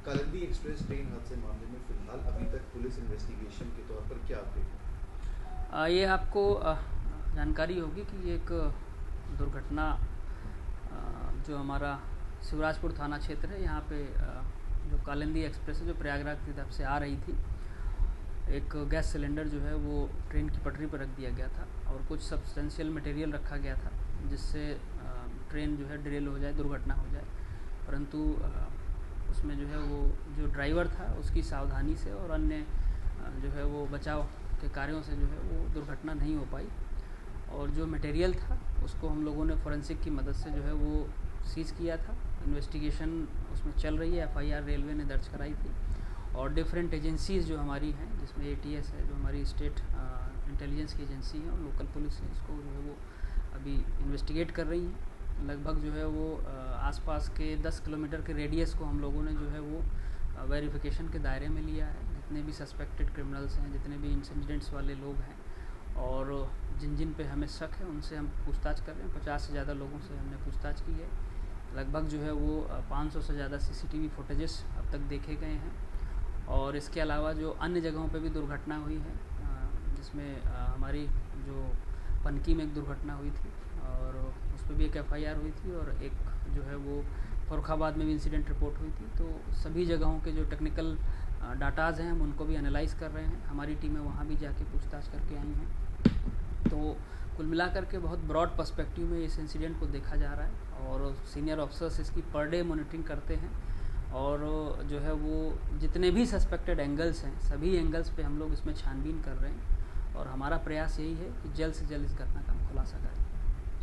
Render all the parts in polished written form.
Kalindi express train हादसे मामले में फिलहाल अभी तक पुलिस इन्वेस्टिगेशन के तौर पर क्या अपडेट है? ये आपको जानकारी होगी कि एक दुर्घटना जो हमारा शिवराजपुर थाना क्षेत्र है, यहाँ पे जो कालिंदी एक्सप्रेस है जो प्रयागराज की तरफ से आ रही थी, एक गैस सिलेंडर जो है वो ट्रेन की पटरी पर रख दिया गया था और कुछ सब्सटेंशियल मटेरियल रखा गया था जिससे ट्रेन जो है डिरेल हो जाए, दुर्घटना हो जाए। परंतु उसमें जो है वो जो ड्राइवर था उसकी सावधानी से और अन्य जो है वो बचाव के कार्यों से जो है वो दुर्घटना नहीं हो पाई। और जो मटेरियल था उसको हम लोगों ने फोरेंसिक की मदद से जो है वो सीज़ किया था। इन्वेस्टिगेशन उसमें चल रही है, FIR रेलवे ने दर्ज कराई थी और डिफरेंट एजेंसीज़ जो हमारी हैं, जिसमें ATS है जो हमारी स्टेट इंटेलिजेंस की एजेंसी है, और लोकल पुलिस है, इसको जो है वो अभी इन्वेस्टिगेट कर रही हैं। लगभग जो है वो आसपास के 10 किलोमीटर के रेडियस को हम लोगों ने जो है वो वेरिफिकेशन के दायरे में लिया है। जितने भी सस्पेक्टेड क्रिमिनल्स हैं, जितने भी इंसिडेंट्स वाले लोग हैं और जिन जिन पे हमें शक है उनसे हम पूछताछ कर रहे हैं। 50 से ज़्यादा लोगों से हमने पूछताछ की है। लगभग जो है वो 500 से ज़्यादा CCTV फुटेजेस अब तक देखे गए हैं। और इसके अलावा जो अन्य जगहों पे भी दुर्घटना हुई है, जिसमें हमारी जो पनकी में एक दुर्घटना हुई थी और उस पर भी एक FIR हुई थी और एक जो है वो फर्रुखाबाद में भी इंसिडेंट रिपोर्ट हुई थी। तो सभी जगहों के जो टेक्निकल डाटाज़ हैं हम उनको भी एनालाइज़ कर रहे हैं। हमारी टीमें वहाँ भी जाके पूछताछ करके आई हैं। तो कुल मिलाकर के बहुत ब्रॉड पर्सपेक्टिव में इस इंसिडेंट को देखा जा रहा है और सीनियर ऑफिसर्स इसकी पर डे मॉनिटरिंग करते हैं और जो है वो जितने भी सस्पेक्टेड एंगल्स हैं सभी एंगल्स पे हम लोग इसमें छानबीन कर रहे हैं और हमारा प्रयास यही है कि जल्द से जल्द इस घटना का हम खुलासा करें।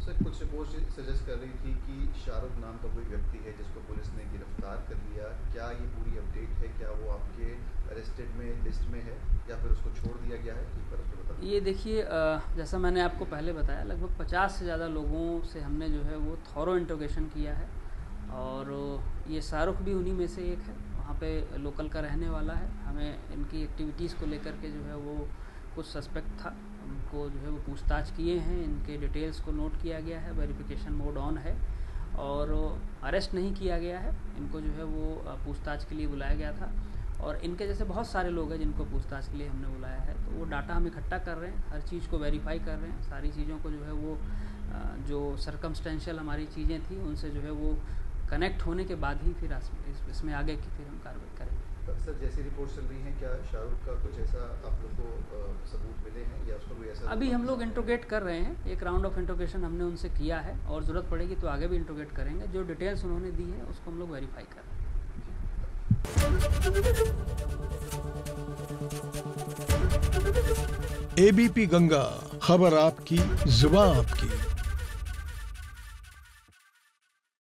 सर, कुछ रिपोर्ट सजेस्ट कर रही थी कि शाहरुख नाम का कोई व्यक्ति है जिसको पुलिस ने गिरफ्तार कर लिया। क्या ये पूरी अपडेट है? क्या वो आपके अरेस्टेड में लिस्ट में है या फिर उसको छोड़ दिया गया है? एक बार उसको बता। ये देखिए, जैसा मैंने आपको पहले बताया, लगभग 50 से ज़्यादा लोगों से हमने जो है वो थॉरो इंट्रोगेशन किया है और ये शाहरुख भी उन्हीं में से एक है। वहाँ पे लोकल का रहने वाला है। हमें इनकी एक्टिविटीज़ को लेकर के जो है वो कुछ सस्पेक्ट था, उनको जो है वो पूछताछ किए हैं। इनके डिटेल्स को नोट किया गया है, वेरिफिकेशन मोड ऑन है और अरेस्ट नहीं किया गया है। इनको जो है वो पूछताछ के लिए बुलाया गया था और इनके जैसे बहुत सारे लोग हैं जिनको पूछताछ के लिए हमने बुलाया है। तो वो डाटा हम इकट्ठा कर रहे हैं, हर चीज़ को वेरीफाई कर रहे हैं। सारी चीज़ों को जो है वो जो सर्कमस्टेंशियल हमारी चीज़ें थी उनसे जो है वो कनेक्ट होने के बाद ही फिर इसमें आगे की फिर हम कार्रवाई करेंगे। सर, जैसी रिपोर्ट चल रही है, क्या शाहरुख का कुछ ऐसा आप लोग को सबूत मिले हैं या उसको कोई ऐसा? अभी हम लोग इंट्रोगेट कर रहे हैं। एक राउंड ऑफ इंट्रोगेशन हमने उनसे किया है और ज़रूरत पड़ेगी तो आगे भी इंट्रोगेट करेंगे। जो डिटेल्स उन्होंने दी है उसको हम लोग वेरीफाई कर रहे हैं। ABP गंगा, खबर आपकी, जुबान आपकी।